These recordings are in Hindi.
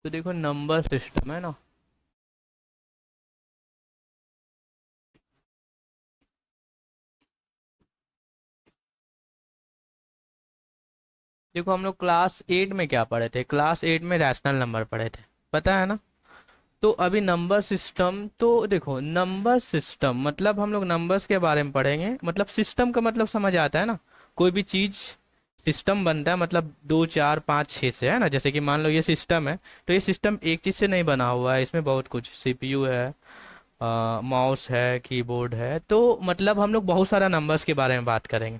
तो देखो नंबर सिस्टम है ना, देखो हम लोग क्लास 8 में क्या पढ़े थे, क्लास 8 में रैशनल नंबर पढ़े थे, पता है ना। तो अभी नंबर सिस्टम, तो देखो नंबर सिस्टम मतलब हम लोग नंबर्स के बारे में पढ़ेंगे, मतलब सिस्टम का मतलब समझ आता है ना। कोई भी चीज सिस्टम बनता है मतलब 2 4 5 6 से, है ना। जैसे कि मान लो ये सिस्टम है, तो ये सिस्टम एक चीज से नहीं बना हुआ है, इसमें बहुत कुछ, सीपीयू है, माउस है, कीबोर्ड है, तो मतलब हम लोग बहुत सारा नंबर्स के बारे में बात करेंगे।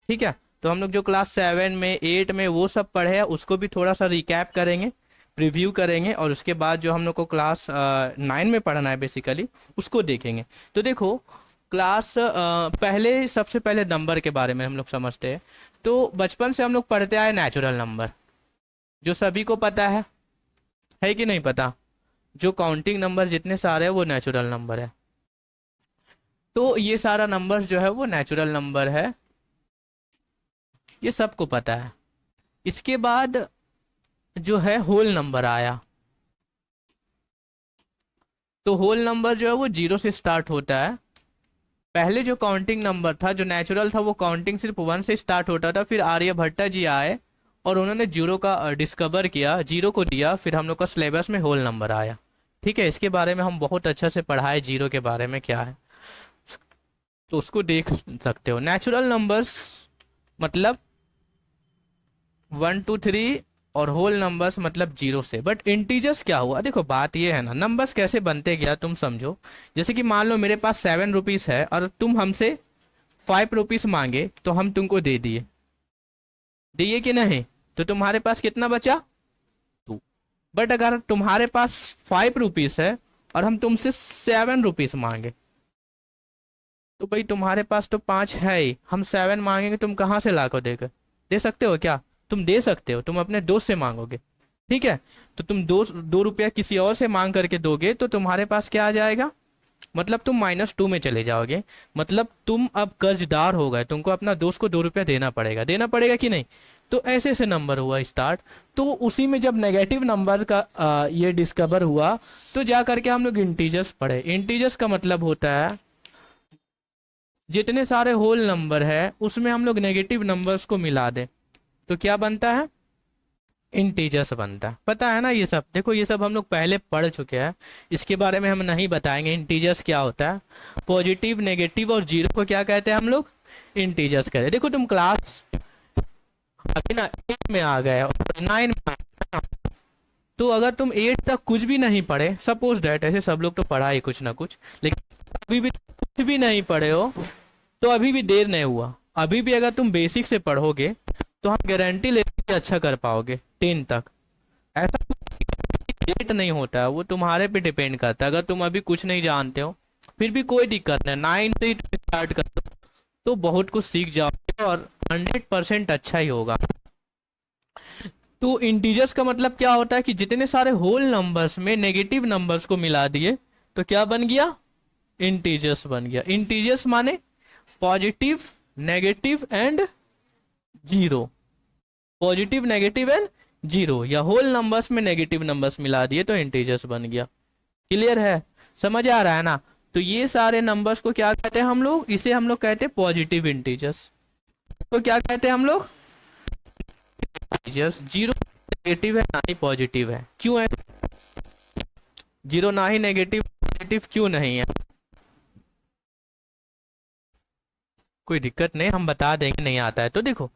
ठीक है। तो हम लोग जो क्लास 7 में 8 में वो सब पढ़े हैं उसको भी थोड़ा सा रिकैप करेंगे, प्रीव्यू करेंगे, और उसके बाद जो हम लोग को क्लास 9 में पढ़ना है बेसिकली उसको देखेंगे। तो देखो क्लास पहले, सबसे पहले नंबर के बारे में हम लोग समझते हैं। तो बचपन से हम लोग पढ़ते आए नेचुरल नंबर, जो सभी को पता है कि नहीं पता। जो काउंटिंग नंबर जितने सारे हैं वो नेचुरल नंबर है। तो ये सारा नंबर्स जो है वो नेचुरल नंबर है, ये सबको पता है। इसके बाद जो है होल नंबर आया। तो होल नंबर जो है वो जीरो से स्टार्ट होता है। पहले जो काउंटिंग नंबर था, जो नेचुरल था, वो काउंटिंग सिर्फ 1 से स्टार्ट होता था। फिर आर्यभट्टा जी आए और उन्होंने जीरो का डिस्कवर किया, जीरो को दिया, फिर हम लोग का सिलेबस में होल नंबर आया। ठीक है, इसके बारे में हम बहुत अच्छा से पढ़ाए, जीरो के बारे में क्या है, तो उसको देख सकते हो। नेचुरल नंबर्स मतलब 1 2 3, और होल नंबर्स मतलब जीरो से। बट इंटीजर्स क्या हुआ, देखो बात ये है ना, नंबर्स कैसे बनते गया तुम समझो। जैसे कि मान लो मेरे पास 7 रुपीज है और तुम हमसे 5 रुपीज मांगे, तो हम तुमको दे दिए, दिए कि नहीं। तो तुम्हारे पास कितना बचा, 2। बट अगर तुम्हारे पास 5 रुपीज है और हम तुमसे 7 रुपीज मांगे, तो भाई तुम्हारे पास तो 5 है ही, हम 7 मांगेंगे, तुम कहाँ से ला कर देगा, दे सकते हो क्या। तुम दे सकते हो, तुम अपने दोस्त से मांगोगे। ठीक है। तो तुम 2 रुपया किसी और से मांग करके दोगे, तो तुम्हारे पास क्या आ जाएगा, मतलब तुम -2 में चले जाओगे। मतलब तुम अब कर्जदार हो गए, तुमको अपना दोस्त को 2 रुपया देना पड़ेगा कि नहीं। तो ऐसे ऐसे नंबर हुआ स्टार्ट। तो उसी में जब नेगेटिव नंबर का ये डिस्कवर हुआ, तो जा करके हम लोग इंटीजर्स पढ़े। इंटीजर्स का मतलब होता है जितने सारे होल नंबर है उसमें हम लोग नेगेटिव नंबर्स को मिला दें, तो क्या बनता है, इंटीजर्स बनता है। पता है ना ये सब, देखो ये सब हम लोग पहले पढ़ चुके हैं, इसके बारे में हम नहीं बताएंगे इंटीजर्स क्या होता है। पॉजिटिव, नेगेटिव और जीरो को क्या कहते हैं हम लोग, इंटीजर्स कहते हैं। देखो तुम क्लास अभी ना 8 में आ गए और 9 में आ गए ना, तो अगर तुम 8 तक कुछ भी नहीं पढ़े, सपोज दैट, ऐसे सब लोग तो पढ़ा ही कुछ ना कुछ, लेकिन अभी भी कुछ भी नहीं पढ़े हो, तो अभी भी देर नहीं हुआ। अभी भी अगर तुम बेसिक से पढ़ोगे तो हम गारंटी लेते हैं कि अच्छा कर पाओगे 10 तक। ऐसा लेट नहीं होता है, वो तुम्हारे पे डिपेंड करता है। अगर तुम अभी कुछ नहीं जानते हो फिर भी कोई दिक्कत नहीं, 9 से स्टार्ट कर दो, तो बहुत कुछ सीख जाओगे और 100% अच्छा ही होगा। तो इंटीजर्स का मतलब क्या होता है कि जितने सारे होल नंबर्स में नेगेटिव नंबर्स को मिला दिए, तो क्या बन गया, इंटीजर्स बन गया। इंटीजर्स माने positive, negative and zero. Positive, negative and zero, या होल नंबर्स में नेगेटिव नंबर्स मिला दिए तो इंटीजर्स बन गया। क्लियर है, समझ आ रहा है ना। तो ये सारे नंबर्स को क्या कहते हैं हम लोग, इसे हम लोग कहते हैं पॉजिटिव इंटीजर्स। तो क्या कहते हैं हम लोग, इंटीजर्स। जीरो नेगेटिव है ना ही पॉजिटिव है, क्यों है जीरो, ना ही नेगेटिव पॉजिटिव, क्यों नहीं है, कोई दिक्कत नहीं, हम बता देंगे, नहीं आता है तो देखो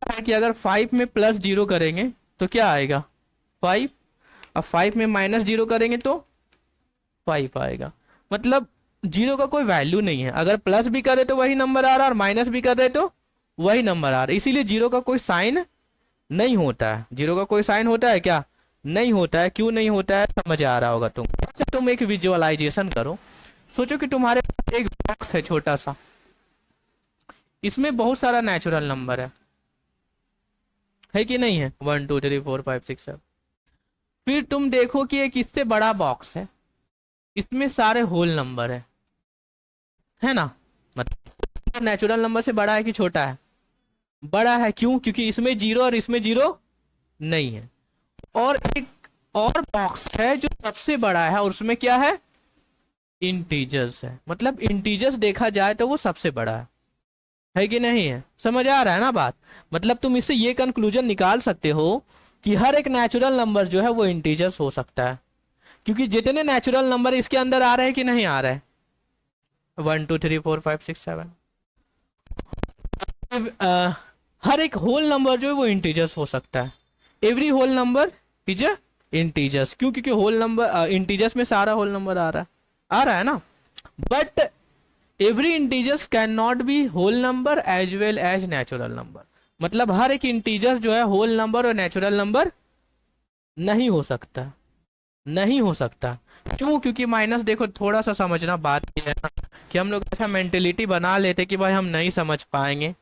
है कि अगर 5 में +0 करेंगे तो क्या आएगा, 5। अब 5 में -0 करेंगे तो 5 आएगा। मतलब जीरो का कोई वैल्यू नहीं है, अगर प्लस भी करे तो वही नंबर आ रहा है और माइनस भी करे तो वही नंबर आ रहा है। इसीलिए जीरो का कोई साइन नहीं होता है। जीरो का कोई साइन होता है क्या, नहीं होता है। क्यों नहीं होता है, समझ आ रहा होगा तुम। अच्छा तुम एक विजुअलाइजेशन करो, सोचो कि तुम्हारे पास एक बॉक्स है छोटा सा, इसमें बहुत सारा नेचुरल नंबर है कि नहीं है, 1 2 3 4 5 6 7। फिर तुम देखो कि एक इससे बड़ा बॉक्स है, इसमें सारे होल नंबर है ना। मतलब नेचुरल नंबर से बड़ा है कि छोटा है, बड़ा है। क्यों, क्योंकि इसमें जीरो और इसमें जीरो नहीं है। और एक और बॉक्स है जो सबसे बड़ा है और उसमें क्या है, इंटीजर्स है, मतलब इंटीजर्स देखा जाए तो वो सबसे बड़ा है कि नहीं है, समझ आ रहा है ना बात। मतलब तुम इससे ये कंक्लूजन निकाल सकते हो कि हर एक नेचुरल नंबर जो है वो इंटीजर्स हो सकता है, क्योंकि जितने नेचुरल नंबर इसके अंदर आ रहे हैं कि नहीं आ रहे हैं, 1 2 3 4 5 6 7, हर एक होल नंबर जो है वो इंटीजर्स हो सकता है। Every whole number is a integers, क्यों, क्योंकि होल नंबर इंटीजर्स में सारा होल नंबर आ रहा है ना। But every integers can not be whole number as well as natural number, मतलब हर एक इंटीजर जो है होल नंबर और नेचुरल नंबर नहीं हो सकता, नहीं हो सकता। क्यों, क्योंकि माइनस, देखो थोड़ा सा समझना बात ये है ना, कि हम लोग ऐसा मेंटेलिटी बना लेते कि भाई हम नहीं समझ पाएंगे,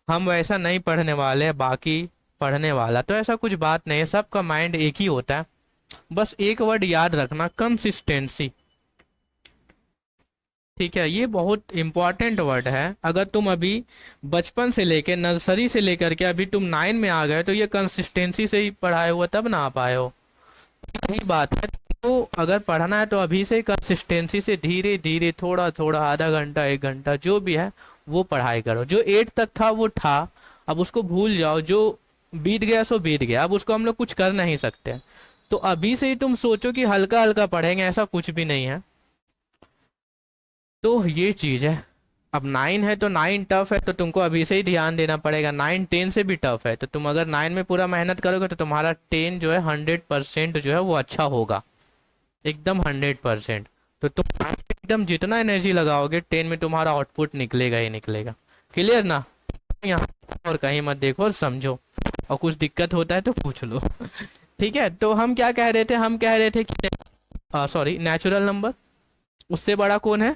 हम वैसा नहीं पढ़ने वाले हैं बाकी पढ़ने वाला, तो ऐसा कुछ बात नहीं है, सबका माइंड एक ही होता है। बस एक वर्ड याद रखना, कंसिस्टेंसी, ठीक है, ये बहुत इंपॉर्टेंट वर्ड है। अगर तुम अभी बचपन से लेके नर्सरी से लेकर के अभी तुम 9 में आ गए तो ये कंसिस्टेंसी से ही पढ़ाए हुआ तब ना आ पाए हो, यही बात है। तो अगर पढ़ना है तो अभी से कंसिस्टेंसी से धीरे धीरे थोड़ा थोड़ा आधा घंटा 1 घंटा जो भी है वो पढ़ाई करो। जो 8 तक था वो था, अब उसको भूल जाओ, जो बीत गया सो बीत गया, अब उसको हम लोग कुछ कर नहीं सकते। तो अभी से ही तुम सोचो कि हल्का हल्का पढ़ेंगे, ऐसा कुछ भी नहीं है। तो ये चीज है। अब 9 है तो 9 टफ है, तो तुमको अभी से ही ध्यान देना पड़ेगा। 9 10 से भी टफ है, तो तुम अगर 9 में पूरा मेहनत करोगे तो तुम्हारा 10 जो है 100% जो है वो अच्छा होगा, एकदम 100%। तो तुम 9 में एकदम जितना एनर्जी लगाओगे 10 में तुम्हारा आउटपुट निकलेगा ही निकलेगा। क्लियर ना, यहाँ और कहीं मत देखो और समझो, और कुछ दिक्कत होता है तो पूछ लो। ठीक है, तो हम क्या कह रहे थे, हम कह रहे थे कि सॉरी, नेचुरल नंबर, उससे बड़ा कौन है,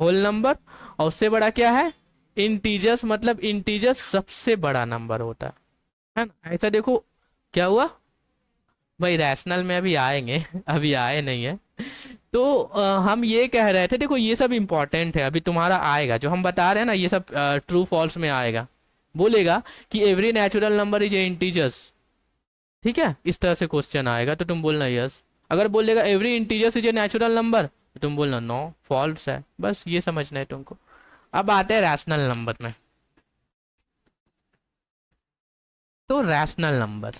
होल नंबर, और उससे बड़ा क्या है, इंटीजर्स, मतलब इंटीजर्स सबसे बड़ा नंबर होता है ना। ऐसा देखो क्या हुआ भाई, रैशनल में अभी आएंगे अभी आए नहीं है। तो हम ये कह रहे थे, देखो ये सब इंपॉर्टेंट है, अभी तुम्हारा आएगा जो हम बता रहे हैं ना, ये सब ट्रू फॉल्स में आएगा। बोलेगा कि every natural number is A integers, ठीक है, इस तरह से क्वेश्चन आएगा तो तुम बोलना यस। अगर बोलेगा every integers is a natural number तो तुम बोलना नो, फॉल्स है। बस ये समझना है तुमको। अब आते हैं रैशनल नंबर में। तो रैशनल नंबर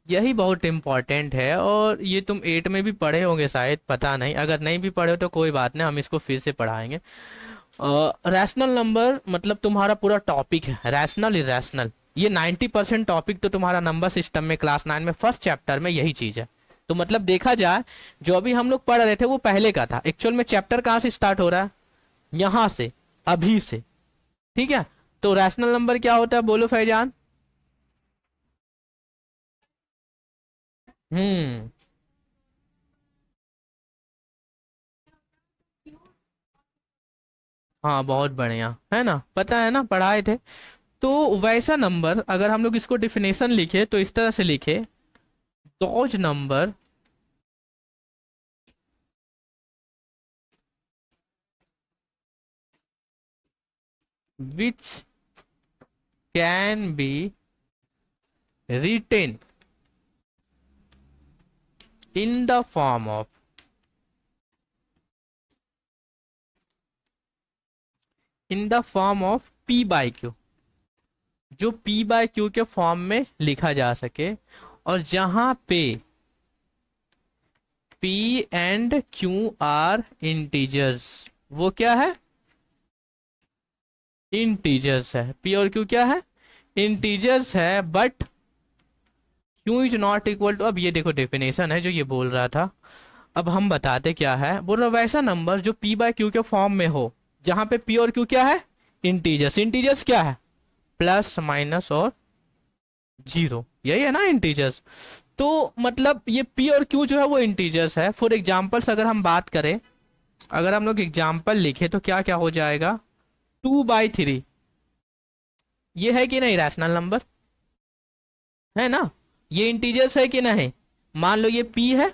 यही बहुत इंपॉर्टेंट है, और ये तुम 8 में भी पढ़े होंगे शायद, पता नहीं, अगर नहीं भी पढ़े हो तो कोई बात नहीं, हम इसको फिर से पढ़ाएंगे। रैशनल नंबर मतलब तुम्हारा पूरा टॉपिक है रैशनल इरेशनल, ये 90% टॉपिक तो तुम्हारा नंबर सिस्टम में क्लास 9 में फर्स्ट चैप्टर में यही चीज है। तो मतलब देखा जाए जो अभी हम लोग पढ़ रहे थे वो पहले का था, एक्चुअल में चैप्टर कहाँ से स्टार्ट हो रहा है, यहाँ से, अभी से, ठीक है। तो रैशनल नंबर क्या होता है, बोलो फैजान। हम्म, हाँ बहुत बढ़िया है ना, पता है ना, पढ़ाए थे। तो वैसा नंबर अगर हम लोग इसको डिफिनेशन लिखे तो इस तरह से लिखे, those number which can be written in the form of p by q, जो p by q के फॉर्म में लिखा जा सके, और जहां पे p and q are integers, वो क्या है, इंटीजर्स है। p और q क्या है, इंटीजर्स है, but q is not equal to, अब ये देखो डेफिनेशन है जो ये बोल रहा था, अब हम बताते क्या है। बोल रहा वैसा नंबर जो p बाय q के फॉर्म में हो, जहां पे p और q क्या है, इंटीजर्स। इंटीजर्स क्या है, प्लस माइनस और जीरो, यही है ना इंटीजर्स। तो मतलब ये p और q जो है वो इंटीजर्स है। फॉर एग्जाम्पल्स अगर हम बात करें, अगर हम लोग एग्जाम्पल लिखे तो क्या क्या हो जाएगा, 2/3, ये है कि नहीं रैशनल नंबर, है ना, ये इंटीजर्स है कि नहीं। मान लो ये p है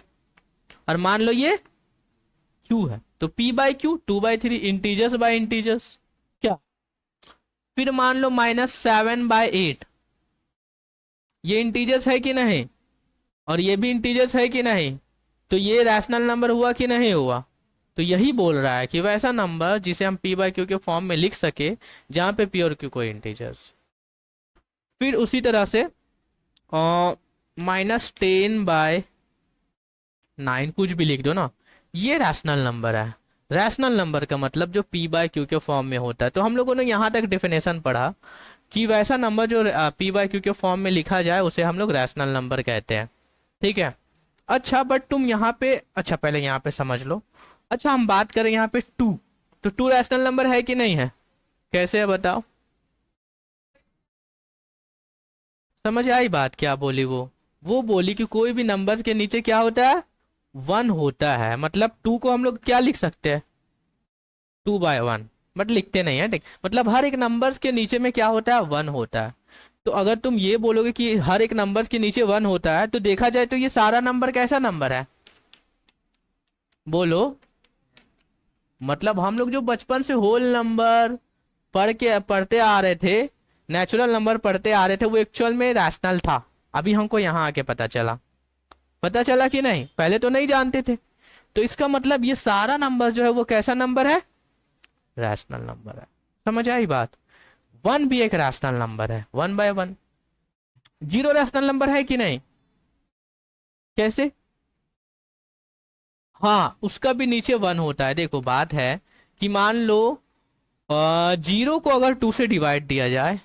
और मान लो ये q है, तो p by q 2/3, integers by integers क्या। फिर मान लो -7/8, ये इंटीजर्स है कि नहीं, और ये भी इंटीजर्स है कि नहीं, तो ये रैशनल नंबर हुआ कि नहीं हुआ। तो यही बोल रहा है कि वैसा नंबर जिसे हम पी बाई क्यू के फॉर्म में लिख सके जहां पे पी और क्यू कोई इंटीजर्स। फिर उसी तरह से -10/9 कुछ भी लिख दो ना, ये रैशनल नंबर है। रैशनल नंबर का मतलब जो पी बाई क्यू के फॉर्म में होता है। तो हम लोगों ने यहाँ तक डेफिनेशन पढ़ा कि वैसा नंबर जो पी बाई क्यू के फॉर्म में लिखा जाए उसे हम लोग रैशनल नंबर कहते हैं, ठीक है। अच्छा बट तुम यहाँ पे, अच्छा पहले यहाँ पे समझ लो। अच्छा हम बात करें यहाँ पे टू, तो टू रैशनल नंबर है कि नहीं है, कैसे है बताओ। समझ आई बात क्या बोली वो बोली कि कोई भी नंबर के नीचे क्या होता है, वन होता है। मतलब टू को हम लोग क्या लिख सकते हैं, 2/1, बट लिखते नहीं है, ठीक। मतलब हर एक नंबर्स के नीचे में क्या होता है, वन होता है। तो अगर तुम ये बोलोगे कि हर एक नंबर्स के नीचे वन होता है, तो देखा जाए तो ये सारा नंबर कैसा नंबर है, बोलो। मतलब हम लोग जो बचपन से होल नंबर पढ़ते आ रहे थे, नेचुरल नंबर पढ़ते आ रहे थे, वो एक्चुअल में रैशनल था। अभी हमको यहाँ आके पता चला कि नहीं, पहले तो नहीं जानते थे। तो इसका मतलब ये सारा नंबर जो है वो कैसा नंबर है, रैशनल नंबर है। समझ आई बात। वन भी एक रैशनल नंबर है, 1/1। जीरो रैशनल नंबर है कि नहीं, कैसे, हाँ उसका भी नीचे वन होता है। देखो बात है कि मान लो जीरो को अगर 2 से डिवाइड दिया जाए,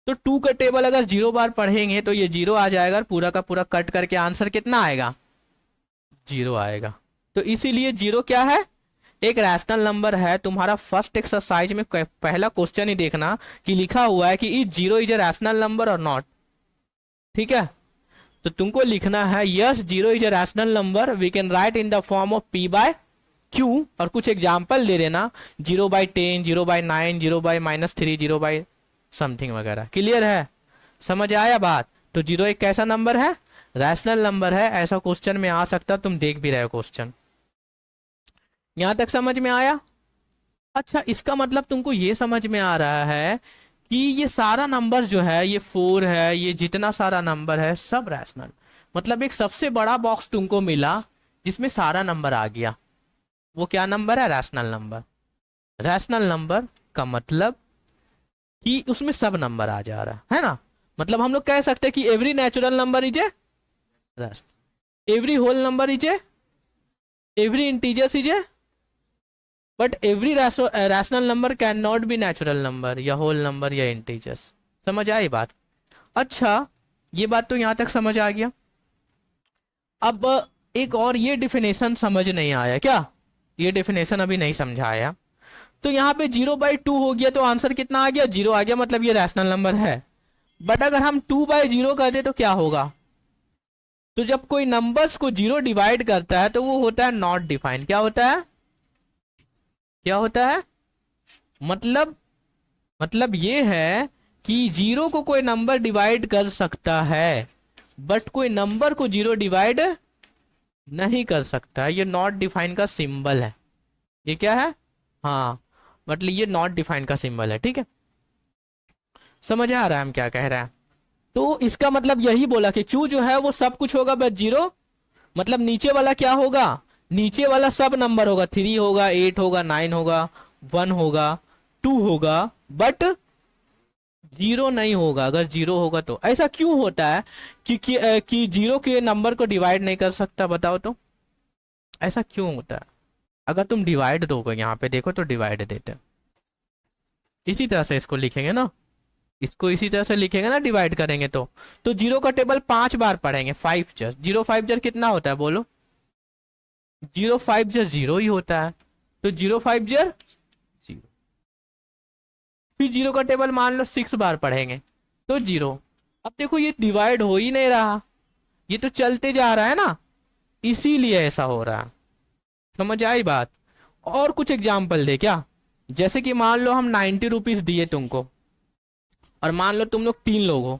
तो 2 का टेबल अगर 0 बार पढ़ेंगे तो ये 0 आ जाएगा, पूरा का पूरा कट करके आंसर कितना आएगा, 0 आएगा। तो इसीलिए 0 क्या है, एक रैशनल नंबर है। तुम्हारा फर्स्ट एक्सरसाइज में पहला क्वेश्चन ही देखना कि लिखा हुआ है कि is 0 is a rational number और नॉट, ठीक है। तो तुमको लिखना है yes 0 is a rational number, we can write in the form of p by q, और कुछ एग्जाम्पल दे देना, 0/10, 0/9, 0/-3, 0 समथिंग वगैरह। क्लियर है, समझ आया बात। तो 0 एक कैसा नंबर है, रैशनल नंबर है। ऐसा क्वेश्चन में आ सकता, तुम देख भी रहे हो क्वेश्चन। यहां तक समझ में आया। अच्छा इसका मतलब तुमको ये समझ में आ रहा है कि ये सारा नंबर जो है, ये 4 है, ये जितना सारा नंबर है सब रैशनल। मतलब एक सबसे बड़ा बॉक्स तुमको मिला जिसमें सारा नंबर आ गया, वो क्या नंबर है, रैशनल नंबर। रैशनल नंबर का मतलब कि उसमें सब नंबर आ जा रहा है ना। मतलब हम लोग कह सकते हैं कि every natural number is a rational, every whole number is a, every integers is a, but every rational number can not be natural number या होल नंबर या इंटीजर्स। समझ आई बात। अच्छा ये बात तो यहां तक समझ आ गया। अब एक और ये डिफिनेशन समझ नहीं आया क्या, ये डिफिनेशन अभी नहीं समझाया। तो यहाँ पे 0/2 हो गया तो आंसर कितना आ गया, 0 आ गया, मतलब ये रैशनल नंबर है। बट अगर हम 2/0 कर दे तो क्या होगा, तो जब कोई नंबर्स को 0 डिवाइड करता है तो वो होता है नॉट डिफाइंड। क्या होता है, क्या होता है, मतलब ये है कि 0 को कोई नंबर डिवाइड कर सकता है बट कोई नंबर को 0 डिवाइड नहीं कर सकता। ये नॉट डिफाइन का सिंबल है। ये क्या है, हाँ मतलब ये नॉट डिफाइन का सिंबल है, ठीक है। समझ आ रहा है हम क्या कह रहे हैं। तो इसका मतलब यही बोला कि क्यू जो है वो सब कुछ होगा बस 0। मतलब नीचे वाला क्या होगा, नीचे वाला सब नंबर होगा, 3 होगा, 8 होगा, 9 होगा, 1 होगा, 2 होगा, बट 0 नहीं होगा। अगर 0 होगा तो ऐसा क्यों होता है कि 0 के नंबर को डिवाइड नहीं कर सकता, बताओ तो ऐसा क्यों होता है। अगर तुम डिवाइड दोगे, यहाँ पे देखो तो डिवाइड देते हैं, इसी तरह से इसको लिखेंगे ना, इसको इसी तरह से लिखेंगे ना, डिवाइड करेंगे तो 0 का टेबल 5 बार पढ़ेंगे, 5 जर 0, 5 जर कितना होता है बोलो, 0 5 जर 0 ही होता है। तो 0 5 जर 0, फिर 0 का टेबल मान लो 6 बार पढ़ेंगे तो 0। अब देखो ये डिवाइड हो ही नहीं रहा, ये तो चलते जा रहा है ना, इसीलिए ऐसा हो रहा है। समझ आई बात। और कुछ एग्जाम्पल दे क्या, जैसे कि मान लो हम 90 रुपीज दिए तुमको, और मान लो तुम लोग 3 लोग हो,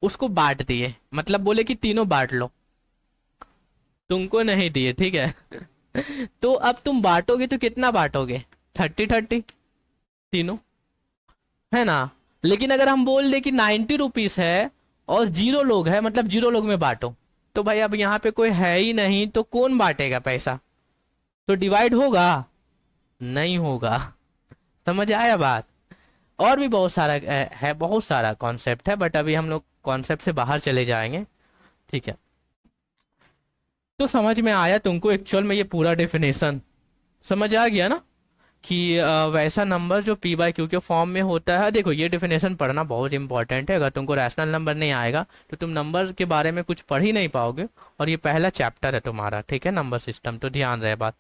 उसको बांट दिए, मतलब बोले कि तीनों बांट लो, तुमको नहीं दिए, ठीक है। तो अब तुम बांटोगे तो कितना बांटोगे, 30-30 तीनों, है ना। लेकिन अगर हम बोल दे कि 90 रुपीज है और 0 लोग है, मतलब 0 लोग में बांटो। तो भाई अब यहाँ पे कोई है ही नहीं, तो कौन बांटेगा पैसा? तो डिवाइड होगा? नहीं होगा। समझ आया बात? और भी बहुत सारा है, बहुत सारा कॉन्सेप्ट है, बट अभी हम लोग कॉन्सेप्ट से बाहर चले जाएंगे। ठीक है, तो समझ में आया तुमको एक्चुअल में ये पूरा डेफिनेशन? समझ आ गया ना कि वैसा नंबर जो पी बाय क्यू के फॉर्म में होता है। देखो ये डेफिनेशन पढ़ना बहुत इंपॉर्टेंट है, अगर तुमको रैशनल नंबर नहीं आएगा तो तुम नंबर के बारे में कुछ पढ़ ही नहीं पाओगे, और ये पहला चैप्टर है तुम्हारा, ठीक है, नंबर सिस्टम, तो ध्यान रहे बात।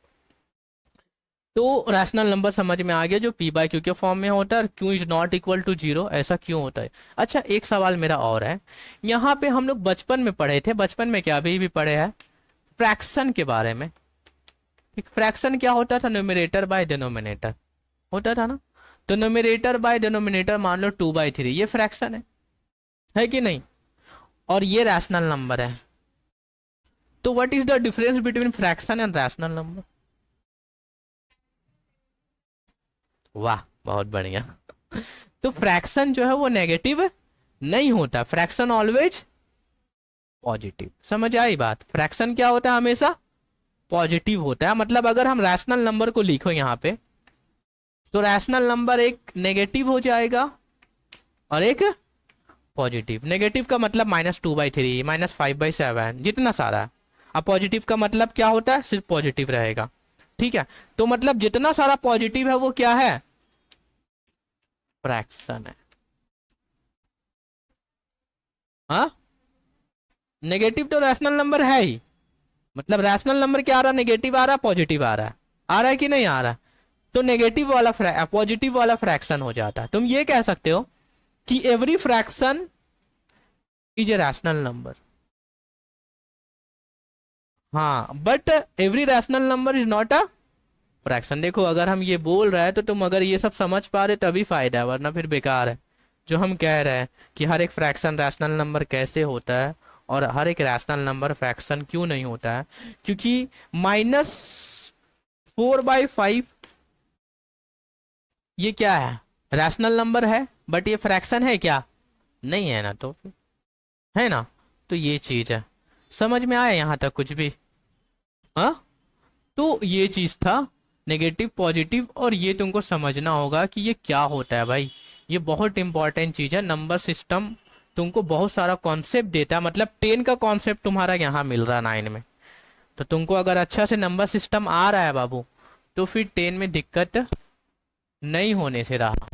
तो रैशनल नंबर समझ में आ गया जो पी बाय क्यू के फॉर्म में होता है, और q is not equal to zero, ऐसा क्यों होता है? अच्छा एक सवाल मेरा और है, यहाँ पे हम लोग बचपन में पढ़े थे, बचपन में क्या अभी भी पढ़े हैं, फ्रैक्शन के बारे में। फ्रैक्शन क्या होता था? न्यूमरेटर बाय डिनोमिनेटर होता था ना। तो न्यूमरेटर बाय डिनोमिनेटर मान लो 2/3, ये फ्रैक्शन है कि नहीं? और ये रैशनल नंबर है। तो what is the difference between fraction and rational number? वाह बहुत बढ़िया। तो फ्रैक्शन जो है वो नेगेटिव नहीं होता, फ्रैक्शन ऑलवेज पॉजिटिव। समझ आई बात? फ्रैक्शन क्या होता है? हमेशा पॉजिटिव होता है। मतलब अगर हम रैशनल नंबर को लिखो यहाँ पे, तो रैशनल नंबर एक नेगेटिव हो जाएगा और एक पॉजिटिव। नेगेटिव का मतलब -2/3, -5/7, जितना सारा। अब पॉजिटिव का मतलब क्या होता है? सिर्फ पॉजिटिव रहेगा। ठीक है, तो मतलब जितना सारा पॉजिटिव है वो क्या है? फ्रैक्शन है। हाँ, नेगेटिव तो रैशनल नंबर है ही। मतलब रैशनल नंबर क्या आ रहा है? नेगेटिव आ रहा है, पॉजिटिव आ रहा है। आ रहा है कि नहीं आ रहा? तो नेगेटिव वाला पॉजिटिव वाला फ्रैक्शन हो जाता है। तुम ये कह सकते हो कि every fraction is a rational number. हाँ, but every rational number is not a fraction. देखो अगर हम ये बोल रहे हैं तो तुम अगर ये सब समझ पा रहे तभी फायदा है, वरना फिर बेकार है। जो हम कह रहे हैं कि हर एक फ्रैक्शन रैशनल नंबर कैसे होता है, और हर एक रैशनल नंबर फ्रैक्शन क्यों नहीं होता है, क्योंकि -4/5 ये क्या है? रैशनल नंबर है, बट ये फ्रैक्शन है क्या? नहीं है ना, तो फिर है ना। तो ये चीज है। समझ में आया यहाँ तक कुछ भी? हाँ, तो ये चीज था नेगेटिव पॉजिटिव, और ये तुमको समझना होगा कि ये क्या होता है भाई। ये बहुत इंपॉर्टेंट चीज है। नंबर सिस्टम तुमको बहुत सारा कॉन्सेप्ट देता है, मतलब 10 का कॉन्सेप्ट तुम्हारा यहाँ मिल रहा है 9 में। तो तुमको अगर अच्छा से नंबर सिस्टम आ रहा है बाबू, तो फिर 10 में दिक्कत नहीं होने से रहा।